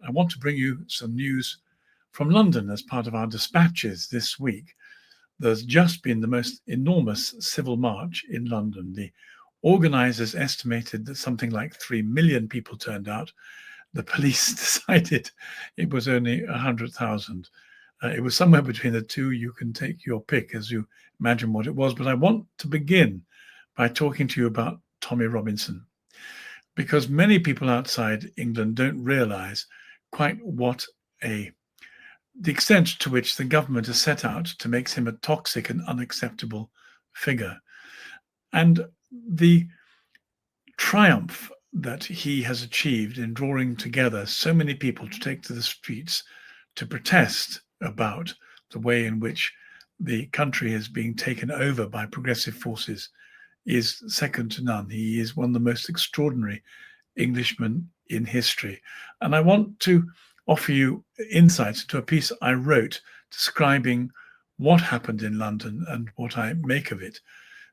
I want to bring you some news from London as part of our dispatches this week. There's just been the most enormous civil march in London. The organisers estimated that something like 3 million people turned out. The police decided it was only 100,000. It was somewhere between the two. You can take your pick as you imagine what it was. But I want to begin by talking to you about Tommy Robinson, because many people outside England don't realise quite what the extent to which the government has set out to make him a toxic and unacceptable figure. And the triumph that he has achieved in drawing together so many people to take to the streets to protest about the way in which the country is being taken over by progressive forces is second to none. He is one of the most extraordinary Englishmen in history. And I want to offer you insights into a piece I wrote describing what happened in London and what I make of it.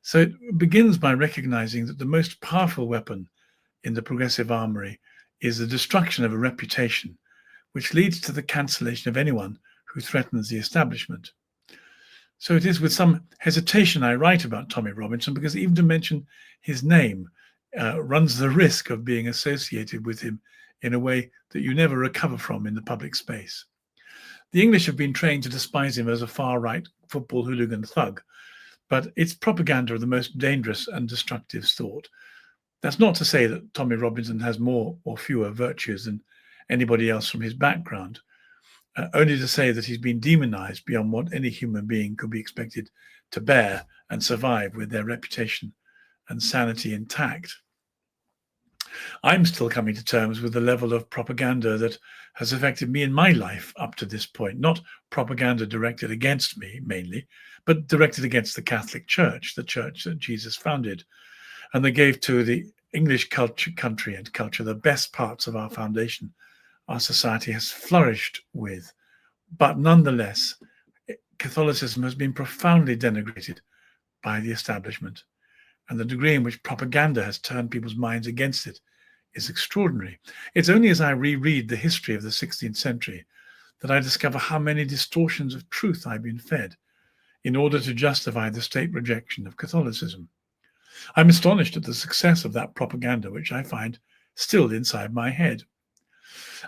So it begins by recognizing that the most powerful weapon in the progressive armory is the destruction of a reputation, which leads to the cancellation of anyone who threatens the establishment. So it is with some hesitation I write about Tommy Robinson, because even to mention his name runs the risk of being associated with him in a way that you never recover from in the public space. The English have been trained to despise him as a far-right football hooligan thug, but it's propaganda of the most dangerous and destructive sort. That's not to say that Tommy Robinson has more or fewer virtues than anybody else from his background, only to say that he's been demonized beyond what any human being could be expected to bear and survive with their reputation and sanity intact. I'm still coming to terms with the level of propaganda that has affected me in my life up to this point. Not propaganda directed against me mainly, but directed against the Catholic Church, the church that Jesus founded, and that gave to the English country and culture the best parts of our foundation our society has flourished with. But nonetheless, Catholicism has been profoundly denigrated by the establishment, and the degree in which propaganda has turned people's minds against it is extraordinary. It's only as I reread the history of the 16th century that I discover how many distortions of truth I've been fed in order to justify the state rejection of Catholicism. I'm astonished at the success of that propaganda, which I find still inside my head.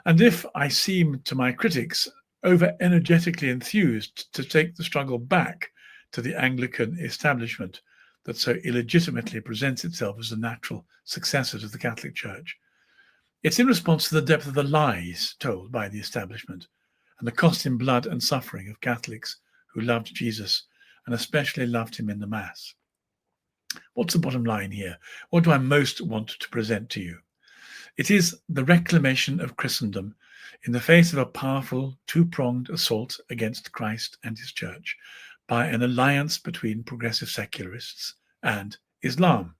And if I seem to my critics over-energetically enthused to take the struggle back to the Anglican establishment that so illegitimately presents itself as the natural successor to the Catholic Church, it's in response to the depth of the lies told by the establishment and the cost in blood and suffering of Catholics who loved Jesus and especially loved him in the Mass. What's the bottom line here? What do I most want to present to you? It is the reclamation of Christendom in the face of a powerful two-pronged assault against Christ and his church by an alliance between progressive secularists and Islam.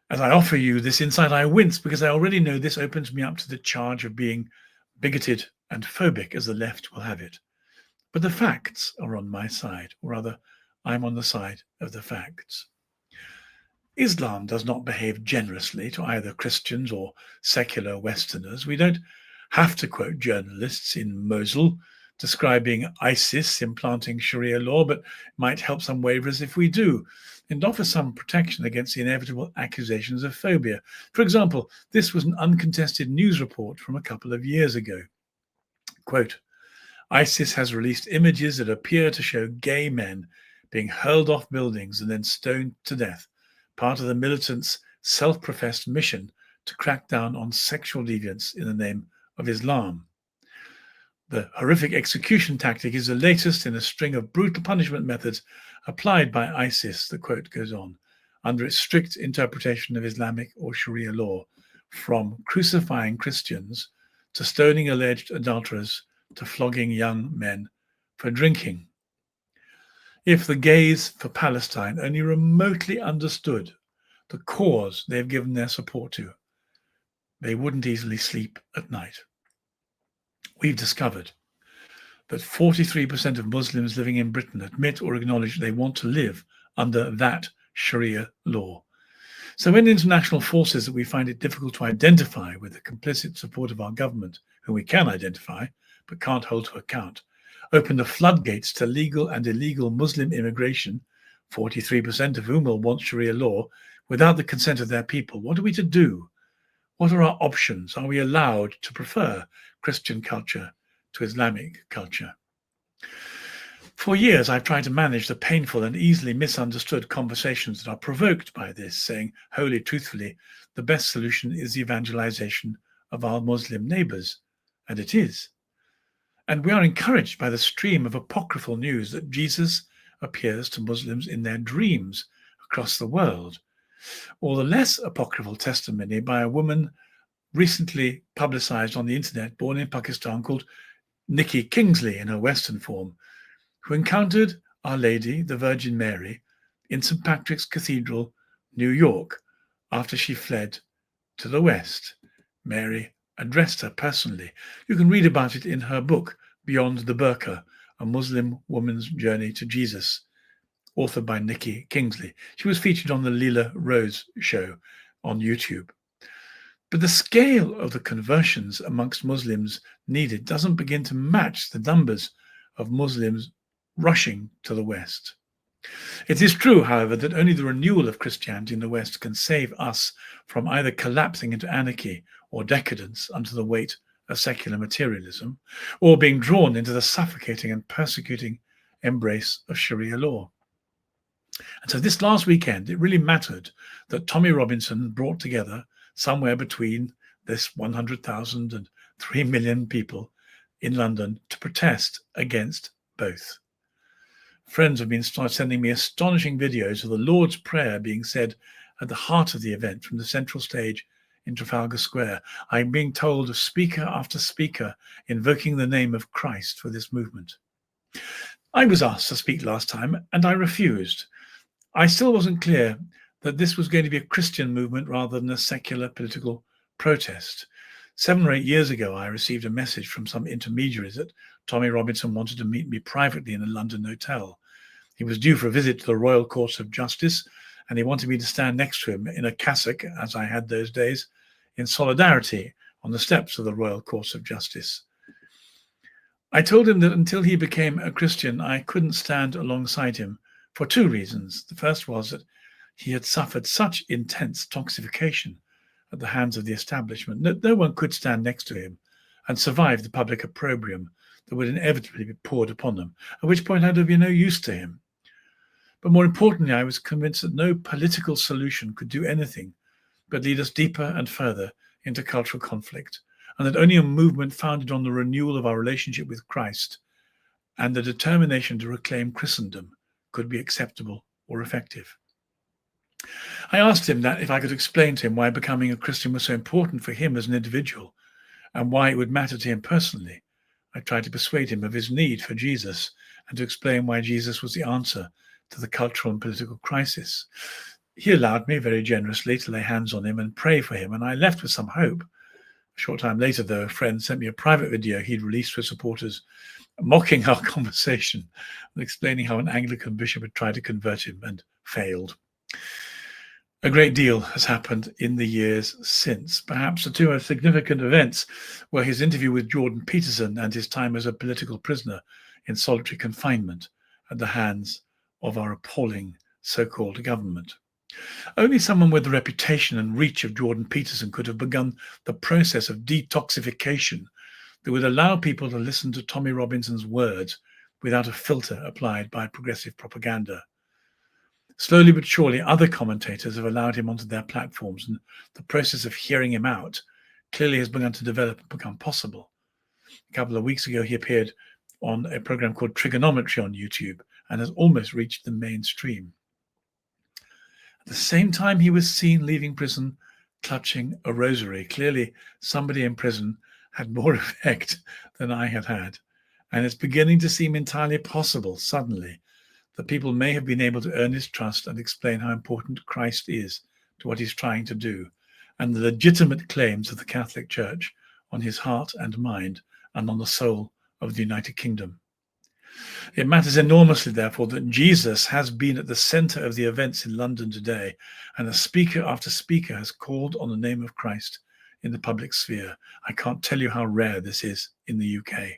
As I offer you this insight, I wince because I already know this opens me up to the charge of being bigoted and phobic, as the left will have it. But the facts are on my side, or rather, I'm on the side of the facts. Islam does not behave generously to either Christians or secular Westerners. We don't have to quote journalists in Mosul describing ISIS implanting Sharia law, but might help some waverers if we do, and offer some protection against the inevitable accusations of phobia. For example, this was an uncontested news report from a couple of years ago. Quote, ISIS has released images that appear to show gay men being hurled off buildings and then stoned to death, part of the militants' self-professed mission to crack down on sexual deviance in the name of Islam. The horrific execution tactic is the latest in a string of brutal punishment methods applied by ISIS, the quote goes on, under its strict interpretation of Islamic or Sharia law, from crucifying Christians to stoning alleged adulterers to flogging young men for drinking. If the gays for Palestine only remotely understood the cause they've given their support to, they wouldn't easily sleep at night. We've discovered that 43% of Muslims living in Britain admit or acknowledge they want to live under that Sharia law. So when international forces that we find it difficult to identify with the complicit support of our government, whom we can identify but can't hold to account, open the floodgates to legal and illegal Muslim immigration, 43% of whom will want Sharia law, without the consent of their people, what are we to do? What are our options? Are we allowed to prefer Christian culture to Islamic culture? For years, I've tried to manage the painful and easily misunderstood conversations that are provoked by this, saying wholly truthfully, the best solution is the evangelization of our Muslim neighbors. And it is. And we are encouraged by the stream of apocryphal news that Jesus appears to Muslims in their dreams across the world, or the less apocryphal testimony by a woman recently publicized on the internet, born in Pakistan, called Nikki Kingsley in her Western form, who encountered Our Lady, the Virgin Mary, in St. Patrick's Cathedral, New York, after she fled to the West. Mary addressed her personally. You can read about it in her book, Beyond the Burqa, A Muslim Woman's Journey to Jesus, authored by Nikki Kingsley. She was featured on the Leela Rose show on YouTube. But the scale of the conversions amongst Muslims needed doesn't begin to match the numbers of Muslims rushing to the West. It is true, however, that only the renewal of Christianity in the West can save us from either collapsing into anarchy or decadence under the weight of secular materialism, or being drawn into the suffocating and persecuting embrace of Sharia law. And so this last weekend, it really mattered that Tommy Robinson brought together somewhere between this 100,000 and 3 million people in London to protest against both. Friends have been sending me astonishing videos of the Lord's Prayer being said at the heart of the event from the central stage in Trafalgar Square. I'm being told of speaker after speaker invoking the name of Christ for this movement. I was asked to speak last time and I refused. I still wasn't clear that this was going to be a Christian movement rather than a secular political protest. 7 or 8 years ago, I received a message from some intermediaries that Tommy Robinson wanted to meet me privately in a London hotel. He was due for a visit to the Royal Courts of Justice, and he wanted me to stand next to him in a cassock, as I had those days, in solidarity on the steps of the Royal Courts of Justice. I told him that until he became a Christian, I couldn't stand alongside him for 2 reasons. The first was that he had suffered such intense toxification at the hands of the establishment that no one could stand next to him and survive the public opprobrium that would inevitably be poured upon them, at which point I'd have been no use to him. But more importantly, I was convinced that no political solution could do anything but lead us deeper and further into cultural conflict, and that only a movement founded on the renewal of our relationship with Christ and the determination to reclaim Christendom could be acceptable or effective. I asked him that if I could explain to him why becoming a Christian was so important for him as an individual and why it would matter to him personally. I tried to persuade him of his need for Jesus and to explain why Jesus was the answer to the cultural and political crisis. He allowed me very generously to lay hands on him and pray for him, and I left with some hope. A short time later, though, a friend sent me a private video he'd released for supporters mocking our conversation and explaining how an Anglican bishop had tried to convert him and failed. A great deal has happened in the years since. Perhaps the 2 most significant events were his interview with Jordan Peterson and his time as a political prisoner in solitary confinement at the hands of our appalling so-called government. Only someone with the reputation and reach of Jordan Peterson could have begun the process of detoxification that would allow people to listen to Tommy Robinson's words without a filter applied by progressive propaganda. Slowly but surely, other commentators have allowed him onto their platforms, and the process of hearing him out clearly has begun to develop and become possible. A couple of weeks ago, he appeared on a program called Trigonometry on YouTube and has almost reached the mainstream. At the same time, he was seen leaving prison clutching a rosary. Clearly, somebody in prison had more effect than I had had, and it's beginning to seem entirely possible suddenly that people may have been able to earn his trust and explain how important Christ is to what he's trying to do, and the legitimate claims of the Catholic Church on his heart and mind and on the soul of the United Kingdom. It matters enormously, therefore, that Jesus has been at the center of the events in London today, and speaker after speaker has called on the name of Christ in the public sphere. I can't tell you how rare this is in the UK.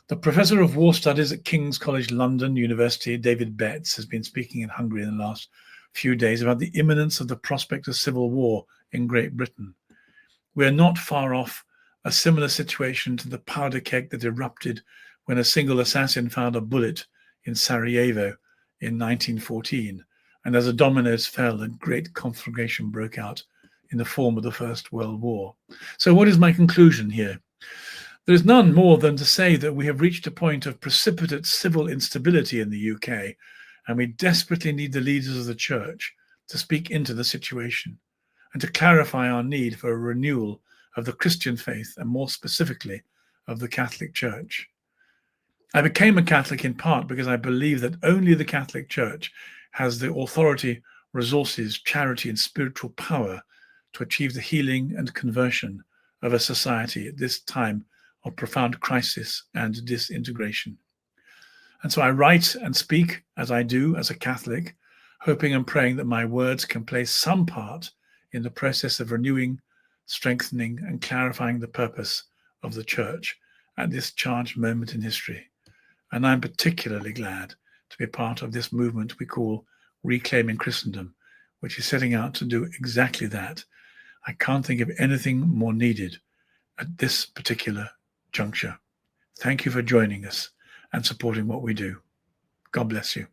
The Professor of War Studies at King's College London University, David Betts, has been speaking in Hungary in the last few days about the imminence of the prospect of civil war in Great Britain. We are not far off a similar situation to the powder keg that erupted when a single assassin found a bullet in Sarajevo in 1914, and as the dominoes fell, a great conflagration broke out in the form of the First World War. So what is my conclusion here? There is none more than to say that we have reached a point of precipitate civil instability in the UK, and we desperately need the leaders of the church to speak into the situation and to clarify our need for a renewal of the Christian faith, and more specifically of the Catholic Church. I became a Catholic in part because I believe that only the Catholic Church has the authority, resources, charity, and spiritual power to achieve the healing and conversion of a society at this time of profound crisis and disintegration. And so I write and speak as I do as a Catholic, hoping and praying that my words can play some part in the process of renewing, strengthening, and clarifying the purpose of the Church at this charged moment in history. And I'm particularly glad to be part of this movement we call Reclaiming Christendom, which is setting out to do exactly that. I can't think of anything more needed at this particular juncture. Thank you for joining us and supporting what we do. God bless you.